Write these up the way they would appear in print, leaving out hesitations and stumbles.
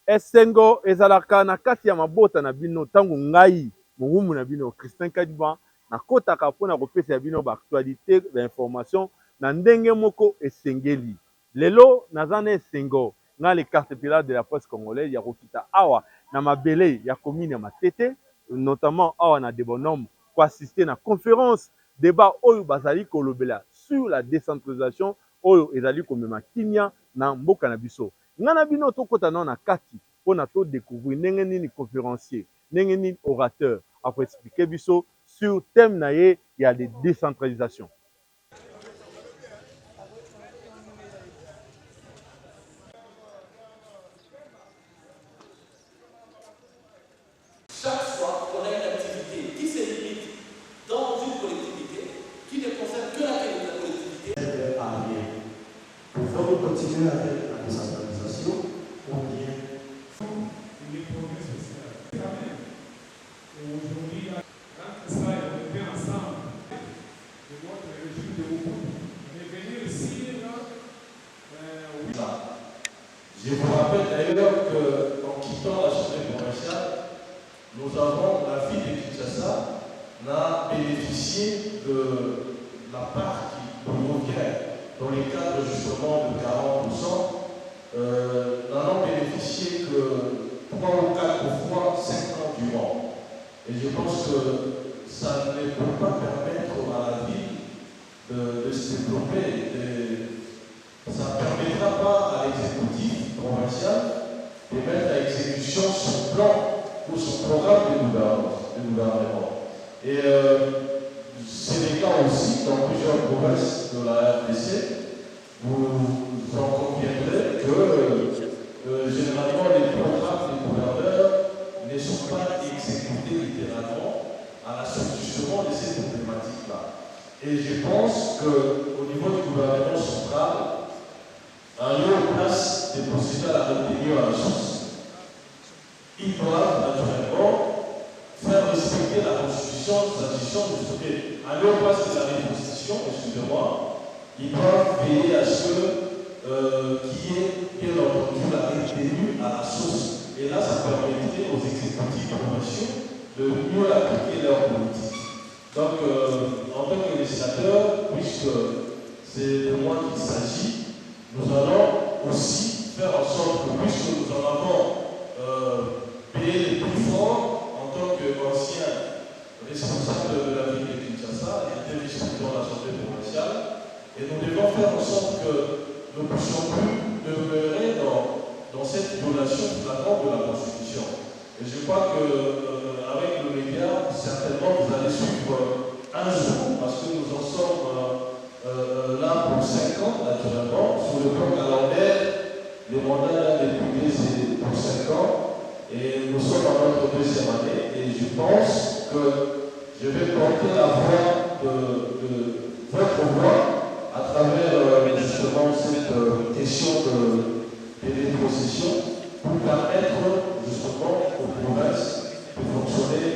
esengo ezalaka na kati ya mabota na bino ntango ngai mowumu na bino Christin Kadiba nakotaka mpona kopesa bino baaktualité bainformation na ndenge moko esengeli. Lelo naza na esengo nga le cartepillar de la presse congolaise ya kokita awa na mabele ya commune ya Matete, notamment awa na Debonome, ko assister na conférence débat oyo bazali kolobela sur la décentralisation oyo ezali komema kimia na mboka na biso. Nga na bino tokota na kati mpona to découvrir ndenge nini conférencier, ndenge nini orateur après expliquer biso sur thème na ye ya de décentralisation. Chaque fois qu'on a une activité qui se limite dans une collectivité, qui ne concerne que la collectivité, pouvons-nous continuer avec la décentralisation ou bien les progrès sociaux. Aujourd'hui, quand ça on était ensemble de votre régime de Mobutu, mais venir ici, là, oui. Je vous rappelle d'ailleurs qu'en quittant l'Assemblée provinciale, nous avons, la ville de Kinshasa n'a bénéficié de la part qui nous revient dans les cadres justement de 40%, n'en ont bénéficié que 3 ou 4 fois 5 ans durant. Et je pense que ça ne peut pas permettre à la ville de se développer. Ça ne permettra pas à l'exécutif provincial de mettre à exécution son plan ou son programme de gouvernement. Et c'est le cas aussi dans plusieurs provinces de la RDC. Vous en conviendrez que généralement les programmes des gouverneurs ne sont pas exécutés littéralement à la suite justement de ces problématiques-là. Et je pense qu'au niveau du gouvernement central, en lieu de place des procédures à la retenue à la source, ils doivent naturellement faire respecter la Constitution, s'agissant du sommet. En lieu de place de la Constitution, excusez-moi, ils doivent veiller à ce qu'il y ait bien entendu la retenue à la source. Et là, ça permettrait aux exécutifs provinciaux de mieux appliquer leur politique. Donc, en tant que législateur, puisque c'est de moi qu'il s'agit, nous allons aussi faire en sorte que, puisque nous en avons payé les plus forts en tant qu'ancien responsable de la ville de Kinshasa, et était vice-président de l'Assemblée provinciale, et nous devons faire en sorte que nous ne puissions plus demeurer dans cette violation flagrante de la Constitution. Et je crois qu'avec le média, certainement vous allez suivre un jour, parce que nous en sommes là pour 5 ans, naturellement, sur le plan calendaire, les mandats des députés c'est pour 5 ans, et nous sommes dans notre 2e année, et je pense que je vais porter la voix de votre voix à travers justement cette question de dépossession pour permettre justement aux provinces de fonctionner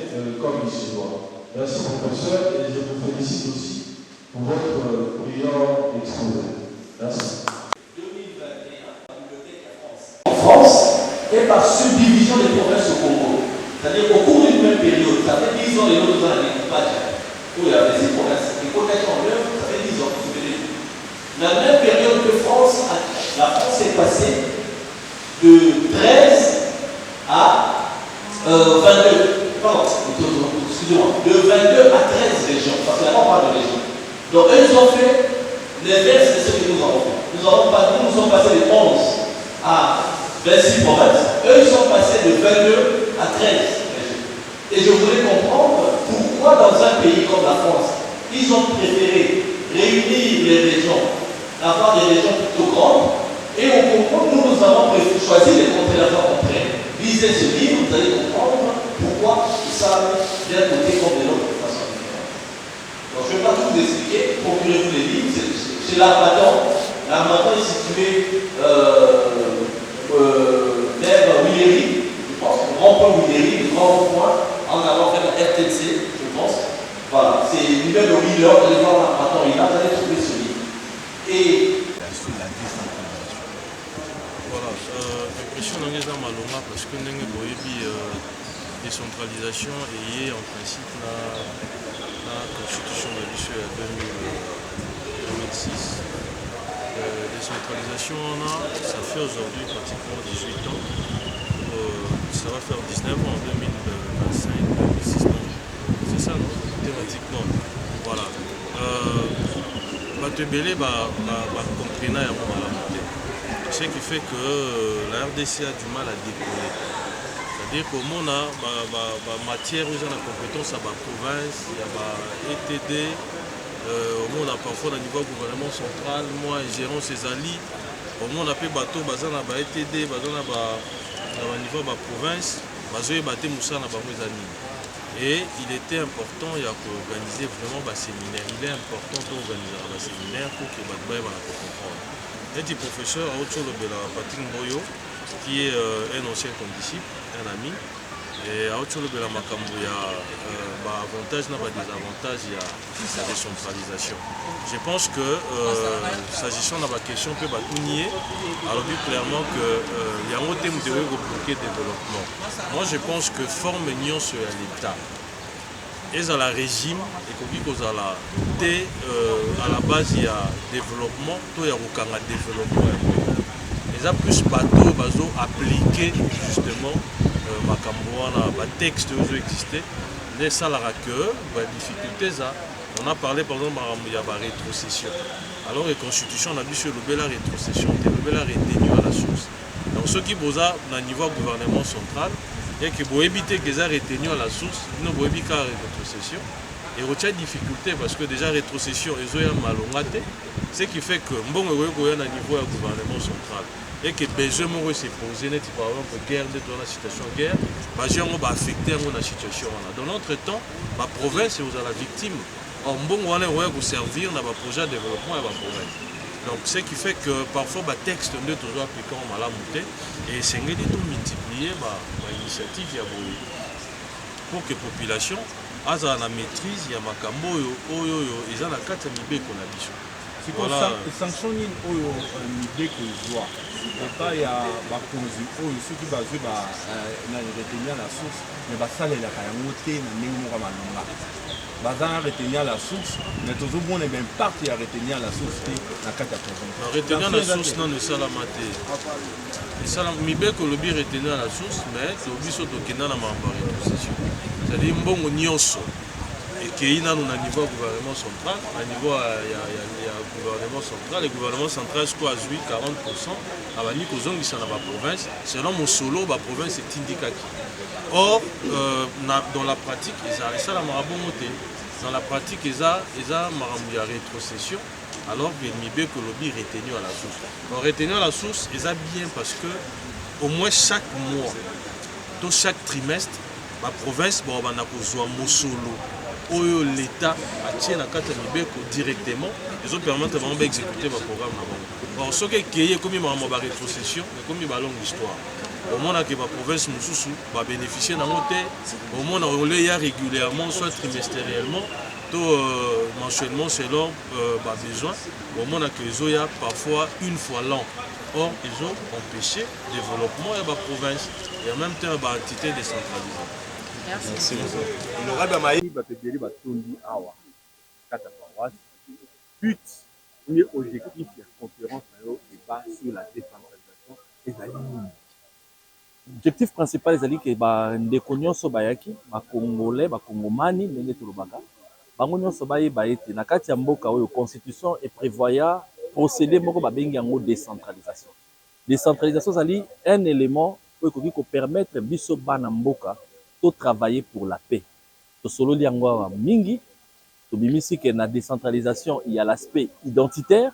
comme il se doit. Merci professeur, et je vous félicite aussi pour votre brillant exposé. Merci. 2021, la bibliothèque de France. En France, et par subdivision des provinces au Congo. C'est-à-dire qu'au cours d'une même période, ça fait 10 ans et l'autre ans d'équipage, où il y avait ces provinces. Les provinces en œuvre, ça fait 10 ans, vous souvenez. La même période que France, la France est passée de 13 à 22. Pardon, excusez-moi, de 22 à 13 régions, parce que là on parle de régions. Donc eux ils ont fait l'inverse de ce que nous avons fait. Nous sommes passés de 11 à 26 provinces, eux ils sont passés de 22 à 13 régions. Et je voulais comprendre pourquoi dans un pays comme la France, ils ont préféré réunir les régions, avoir des régions plutôt grandes, et au Congo, nous avons choisi les contrées entre elles. Lisez ce livre, vous allez comprendre pourquoi ça vient côté comme de l'autre de façon différente. Donc je ne vais pas tout vous expliquer, procurez-vous les livres, c'est l'Armatan. L'Armatan est situé vers Willery, je pense, le grand point Willery, le grand point, en allant vers la RTC, je pense. Voilà, c'est une nouvelle de Willer, vous allez voir l'Armatan, il a, vous allez trouver ce livre. Et Voilà, impression dans malonga parce que ndenge boyebi décentralisation et en principe la constitution de l'issue à 2006. Décentralisation ça fait aujourd'hui pratiquement 18 ans. Ça va faire 19 ans en 2025, 2026 ans. C'est ça non? Thématiquement. Voilà. Batebele comprena ya momalamité. Ce qui fait que la RDC a du mal à décoller. C'est-à-dire qu'au monde, matière où on a compétence à la province, il y a ETD, au monde parfois au niveau gouvernement central, moi gérant ses alliés, au monde appelé bateau, bazan à ETD, bazan à niveau de la province, bazan à bateau moussa na mes amis. Et il était important d'organiser vraiment des séminaires. Il est important d'organiser des séminaires pour que les gens puissent comprendre. Et le professeur Patrick Mboyo, qui est un ancien condisciple, un ami, et Bela Makambo, il y a avantages et désavantages de la décentralisation. Je pense que s'agissant de la question, on peut tout nier. Alors dit clairement qu'il y a un thème de développement. Moi je pense que forme union sur l'État. Et à la régime, et à la base il y a développement, tout il y a un développement. Les a plus bateaux appliqués justement ma texte qui existait. Les salariés que les difficultés on a parlé par exemple il y a la rétrocession. Alors la constitution on a vu sur le la rétrocession, le la retenu à la source. Donc ceux qui posent à niveau gouvernement central et qui vont éviter qu'ils aient retenu à la source, ils ne vont éviter la rétrocession. Et il y a des difficultés parce que déjà rétrocession ils ont malongaté, ce qui fait que bon au niveau du gouvernement central et que besoin de se poser par exemple guerre dans la situation de guerre, les gens vont affecter la situation. Dans notre temps, la province est la victime. En bon on va servir dans le projet de développement de la province. Donc ce qui fait que parfois les textes sont toujours appliqués en malamouté et c'est tout multiplier l'initiative pour que la population ait la maîtrise ya makambo oyo eza na kati ya mibeko na biso. Voilà. Sanction nini oyo mibeko ezwa epai ya bakonzi oyo soki bazwi na retenir la source me basalelaka yango te na ndenge moko ya malonga baza na retenir la source mais tozomona impact ya retenir la source te na kati ya province. Retenir la source nano esalama te. Mibeko lobi retenir la source mais lobi so tokenda na makambo ya rétrocession. C'est-à-dire mbongo nyonso ekei nano na niveau ya gouvernement central, na niveau ya gouvernement central, le gouvernement central siko azwi 40% abandi kozongisa na baprovince selon mosolo baprovince etindikaki. Or dans la pratique esalamaka bongo te. Dans la pratique eza makambo ya rétrocession alors que mibeko lobi retenu à la source. Donc retenu à la source eza bien parce que au moins chaque mois to chaque trimestre la province bana kozwa mosolo oyo l'État atie na kati ya mibeko directement ils ont permettre vraiment d'exécuter le programme na bango. Or ce qui est comme makambo ba rétrocession mais comme ba longue histoire. Au moins que la province mosusu va bénéficier d'un côté, au moins on les a régulièrement, soit trimestriellement, mensuellement selon besoin. Au moins que les a parfois une fois l'an. Or ils ont empêché le développement de la province et en même temps une entité décentralisée. Merci beaucoup. But, premier objectif de la conférence est sur la décentralisation des aliments. L'objectif principal est que ndeko nyonso bayaki bakongolais bakongomani ndenge tolobaka bango nyonso bayeba ete na kati ya mboka oyo constitution eprévoya procédé moko babengi yango décentralisation. Décentralisation ezali un élément oyo ekoki kopermettre biso bana mboka to travailler pour la paix. Tosololi yango awa mingi tobimisi ke na décentralisation il y a l'aspect identitaire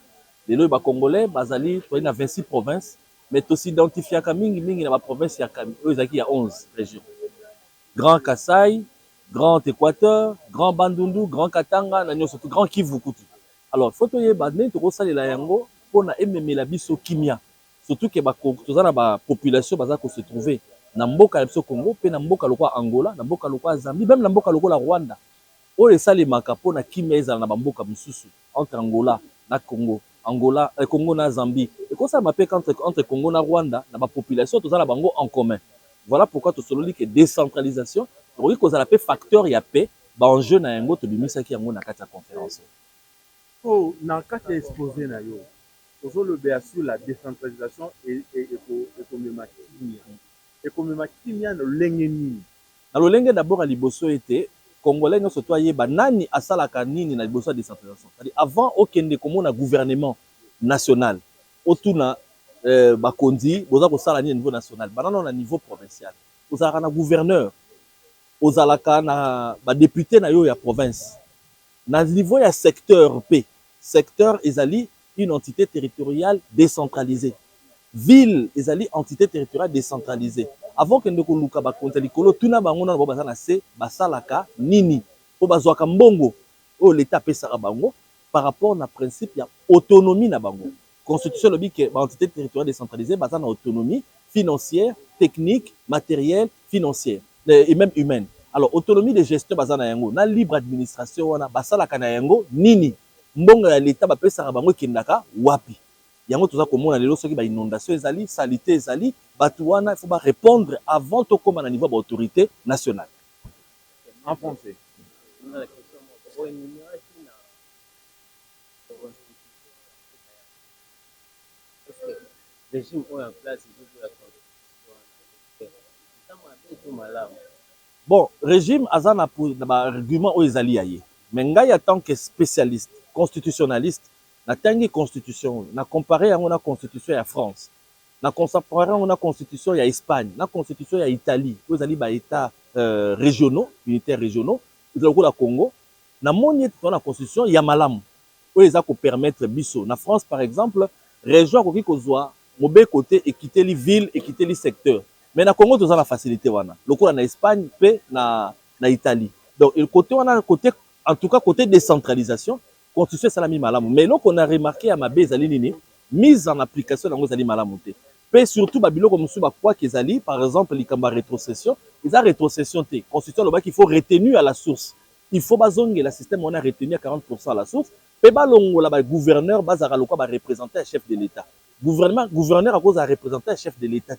lelo oyo bakongolais bazali toyei na 26 provinces. Mais tout s'identifier à mingi dans la province, il y a 11 régions. Grand Kasaï, Grand Équateur, Grand Bandundu, Grand Katanga, surtout Grand Kivu. Alors, il faut que vous sachiez la yango pour aimer la biso kimia. Surtout que la population se trouve dans mboka le Congo, puis dans mboka lokwa Angola, dans mboka lokwa Zambie, même dans mboka lokwa Rwanda. O le sali makapo na kimia ezala na mboka mususu entre Angola na Congo. Angola, Congo na Zambie, ça m'a fait entre Congo et Rwanda, la population, tout ça, la bango en commun. Voilà pourquoi tout cela dit que décentralisation, oui, que ça fait facteur y a paix, bah en jeu na yango to bimisa ki yango na kati ya conférence. Oh, na kati ya exposé na yo. Ozolobela sur la décentralisation et ekomema kimia. Ekomema kimia na lolenge nini? Na lolenge d'abord à liboso était Congolais nyonso to ayeba nani asalaka nini na liboso ya décentralisation. C'est-à-dire avant okende komona gouvernement national, otuna bakondi boza kosala nini niveau national, banana na niveau provincial. Ozalaka na gouverneur, ozalaka na ba député na yo ya province. Na niveau ya secteur P, secteur ezali une entité territoriale décentralisée. Ville ezali entité territoriale décentralisée. Avant que ndeko luka ba konta likolo tuna bango na boba na se basalaka nini po bazwaka mbongo o l'état pesaka bango par rapport na principe ya autonomie na bango. Constitution lobi que ba entité territoriale décentralisée baza na autonomie financière, technique, matérielle, financière et même humaine. Alors autonomie de gestion baza na yango na libre administration wana basalaka na yango nini mbongo ya l'état ba pesaka bango kindaka wapi. Yango toza komona lelo soki ba inondation ezali, salité ezali, batu wana il faut ba répondre avant to koma na niveau ba autorité nationale. En français. Régime en place bon, régime azana pour ba argument o ezali yaye. Mais ngai en tant que spécialiste, constitutionnaliste, na tangi constitution, na comparé yango na constitution ya France. Na comparé yango na constitution ya Espagne, na constitution ya Italie, o ezali ba états régionaux, unitaires régionaux, ezali la Congo. Na moni dans la constitution ya malamu. O eza ko permettre biso. Na France par exemple, région ko ki kozwa mobe côté équité li ville, équité li secteur. Mais na Congo toza la facilité wana. Lokola na Espagne pe na Italie. Donc le côté wana côté en tout cas côté décentralisation, constitution salami malamu. Mais là qu'on a remarqué à ma bezali nini mise en application dans zali malamu te. Pe surtout babilo comme sou ba quoi kezali par exemple likamba rétrocession, ils a rétrocession te. Constitution loba qu'il faut retenir à la source. Il faut bazonge la système on a retenu à 40% à la source. Pe balongo la ba gouverneur bazara lokwa ba représenter chef de l'État. Gouverneur à cause à représenter chef de l'État.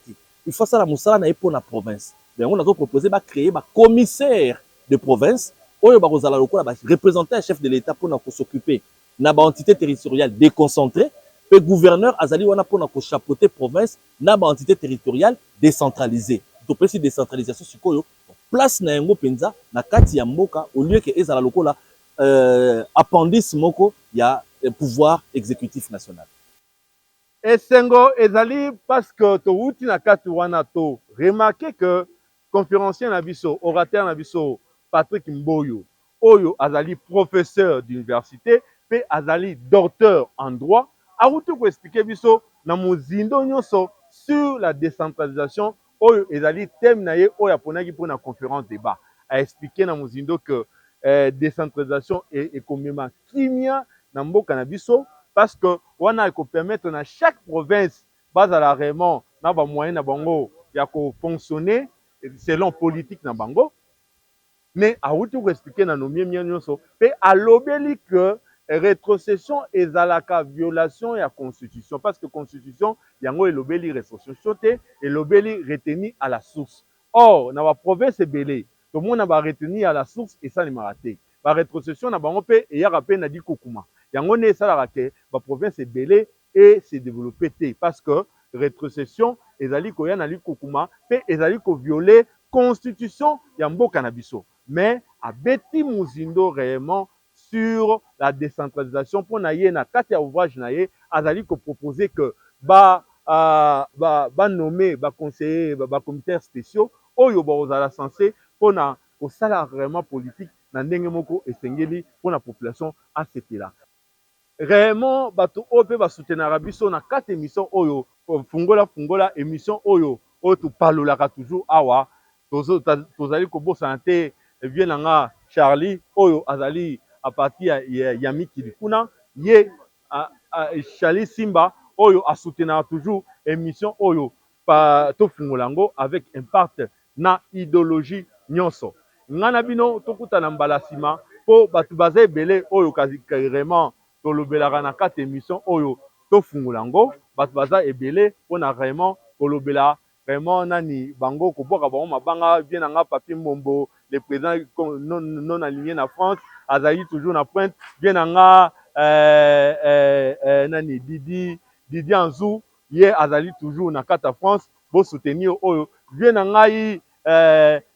Il faut ça la musala na pour la province. Mais on a proposé ba créer ba commissaire de province oyo ba kozala lokwa ba représenter un chef de l'État pour na s'occuper na ba entité territoriale déconcentrée pe gouverneur azali wana pour na ko chapeauter province na ba entité territoriale décentralisée. To pesi décentralisation sikoyo place na yango penza na kati ya mboka au lieu que ezala lokola appendice moko ya pouvoir exécutif national. Esengo ezali parce que to wuti na kati wana to remarquer que conférencier na biso, orateur na biso Patrick Mboyo, oyo azali professeur d'université, pe azali docteur en droit, a wuti ko expliquer biso na mozindo nyonso sur la décentralisation, oyo ezali thème na ye oyo aponaki pour na conférence débat. A expliquer na mozindo que décentralisation et komema kimia na mboka na biso parce que wana eko permettre na chaque province bazala vraiment na ba moyen na bango ya ko fonctionner selon politique na bango. Mais awuti ko expliquer na no miemia nyonso pe alobeli que rétrocession ezalaka violation ya constitution parce que constitution yango elobeli rétrocession te elobeli retenu à la source. Or na ba province ebele to mona ba retenu à la source et ça ne m'a raté. Ba rétrocession na bango pe eyaka pe na di kokuma. Yango ne esalaka ke ba province ebele et se développer te parce que rétrocession ezali koya na li kokuma pe ezali ko violer constitution ya mboka na biso. Mais abeti muzindo réellement sur la décentralisation pour na ye na kati ya ouvrage na ye azali ko proposer que ba nommer ba conseiller ba commissaires spéciaux oyo ba ozala censé pour na ko sala vraiment politique na ndenge moko esengeli pour la population asepela. Réellement bato oyo pe ba soutenir biso na kati émission oyo fungola émission oyo tu parlolaka toujours awa tozali ko bosa te vieux nanga Charlie oyo azali à partir ya mikili kuna ye Charlie Simba oyo a soutenir toujours émission oyo pa to fungolango avec impact na idéologie nyonso. Ngana bino tokuta na mbala sima po batu baza ebele oyo kasi carrément tolobelaka na kati émission oyo to fungolango bato baza ebele mpona vraiment kolobela vraiment nani bango koboka bango mabanga vie na nga papier Mbombo le président non aligné na France azali toujours na pointe vie na nga nani Didi Anzou ye azali toujours na kata France bo soutenir oyo vie na ngai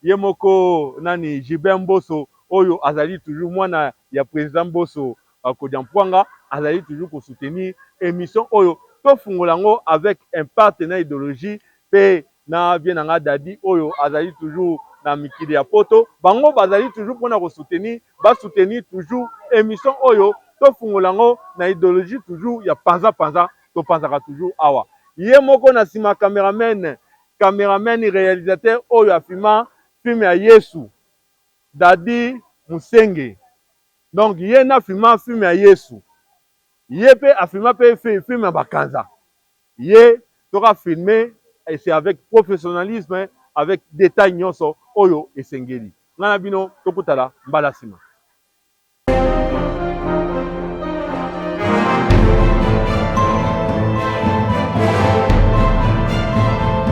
ye moko nani Gilbert Mboso oyo azali toujours mwana ya président Mboso Kodiampwanga azali toujours ko soutenir émission oyo to fungola ngo avec un partenaire idéologie pe na bien nga Dadi oyo azali toujours na mikili ya poto bango bazali toujours pona ko soutenir ba soutenir toujours émission oyo to fungola ngo na idéologie toujours ya panza to panzaka toujours awa ye moko na sima cameraman réalisateur oyo afima film ya Yesu Dadi Musenge donc ye na filma film ya Yesu ye pe afilma pe film ya bakanza ye toka filmer et c'est avec professionnalisme avec détail nyonso oyo esengeli ngana bino tokutala mbala sima